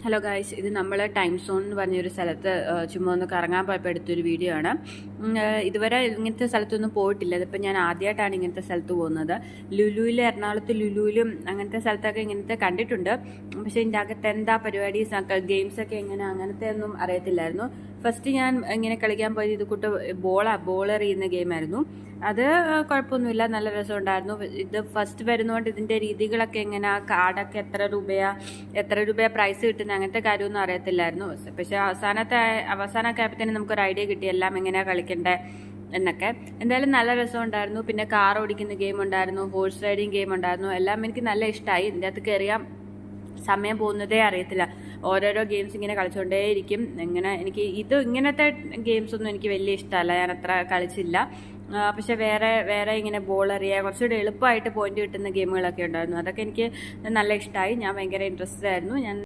Hello guys, ഇത് നമ്മൾ time zone എന്ന് പറഞ്ഞൊരു സ്ഥലത്ത് ചുമ്മാ ഒന്ന് കറങ്ങാൻ പോയപ്പോൾ എടുത്തൊരു വീഡിയോ ആണ്. ഇതുവരെ ഇങ്ങനത്തെ സ്ഥലത്തൊന്നും പോയിട്ടില്ല. ഇതിപ്പോൾ ഞാൻ ആദ്യമായിട്ടാണ് ഇങ്ങനത്തെ സ്ഥലത്ത് പോകുന്നത്. ലുലുവിൽ, എറണാകുളത്ത് ലുലുവിലും അങ്ങനത്തെ സ്ഥലത്തൊക്കെ ഇങ്ങനത്തെ കണ്ടിട്ടുണ്ട്. പക്ഷേ ഇതിൻ്റെ അകത്ത് എന്താ പരിപാടീസ്, ഗെയിംസൊക്കെ എങ്ങനെ, അങ്ങനത്തെ ഒന്നും അറിയത്തില്ലായിരുന്നു. ഫസ്റ്റ് ഞാൻ ഇങ്ങനെ കളിക്കാൻ പോയത് ഇത് കൂട്ട് ബോൾ എറിയുന്ന ഗെയിമായിരുന്നു. അത് കുഴപ്പമൊന്നുമില്ല, നല്ല രസമുണ്ടായിരുന്നു. ഇത് ഫസ്റ്റ് വരുന്നതുകൊണ്ട് ഇതിൻ്റെ രീതികളൊക്കെ എങ്ങനെ, കാർഡൊക്കെ എത്ര രൂപയാണ് പ്രൈസ് കിട്ടുന്നത്, അങ്ങനത്തെ കാര്യമൊന്നും അറിയത്തില്ലായിരുന്നു. പക്ഷേ അവസാനമൊക്കെ ആയപ്പോഴത്തേനും നമുക്കൊരു ഐഡിയ കിട്ടി എല്ലാം എങ്ങനെയാണ് കളിക്കേണ്ടത് എന്നൊക്കെ. എന്തായാലും നല്ല രസമുണ്ടായിരുന്നു. പിന്നെ കാർ ഓടിക്കുന്ന ഗെയിം ഉണ്ടായിരുന്നു, ഹോഴ്സ് റൈഡിങ് ഗെയിം ഉണ്ടായിരുന്നു. എല്ലാം എനിക്ക് നല്ല ഇഷ്ടമായി. ഇതിൻ്റെ അകത്ത് കയറിയാൽ സമയം പോകുന്നതേ അറിയത്തില്ല. ഓരോരോ ഗെയിംസ് ഇങ്ങനെ കളിച്ചുകൊണ്ടേയിരിക്കും. എനിക്ക് ഇങ്ങനത്തെ ഗെയിംസ് ഒന്നും എനിക്ക് വലിയ ഇഷ്ടമല്ല, ഞാൻ അത്ര കളിച്ചില്ല. പക്ഷെ വേറെ ഇങ്ങനെ ബോൾ എറിയുക, കുറച്ചുകൂടി എളുപ്പമായിട്ട് പോയിന്റ് കിട്ടുന്ന ഗെയിമുകളൊക്കെ ഉണ്ടായിരുന്നു. അതൊക്കെ എനിക്ക് നല്ല ഇഷ്ടമായി. ഞാൻ ഭയങ്കര ഇൻട്രസ്റ്റഡ് ആയിരുന്നു.